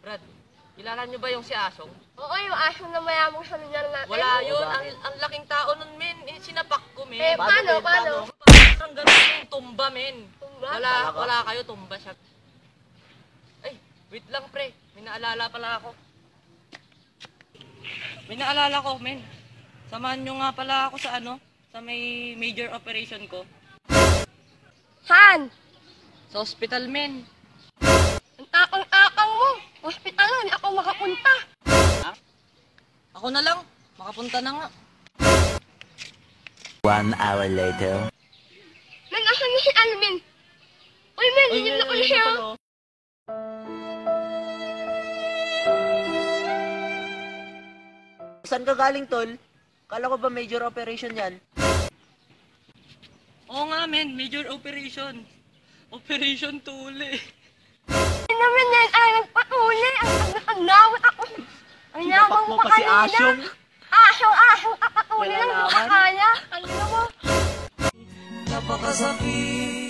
Brad, kilala niyo ba yung si Asong? Oo, yung asong na mayamang sa lugar natin. Wala yun. Ang laking tao nun, men. Sinapak ko, men. Eh, paano? Parang ganun yung tumba, men. Tumba? Wala kayo, tumba siya. Ay, wait lang, pre. May naalala pala ako. May naalala ko, men. Samahan nyo nga pala ako sa sa may major operation ko. Saan? Sa hospital, men. Ang takang-takang mo. Hospital na, hindi ako makapunta. Ha? Ako na lang. Makapunta na nga. 1 hour later. Men, asan na si Alvin? Uy, men, hindi na ko na siya. Saan ka galing, tol? Kala ko ba major operation yan? Oo nga, men. Major operation. Operation Tuli. Hindi naman yan ay nagpatuli. Ang nawit ako. Ang nawang mo pa kanina. Asyong, kakatuli lang mo kakaya. Ano mo? Napakasakit.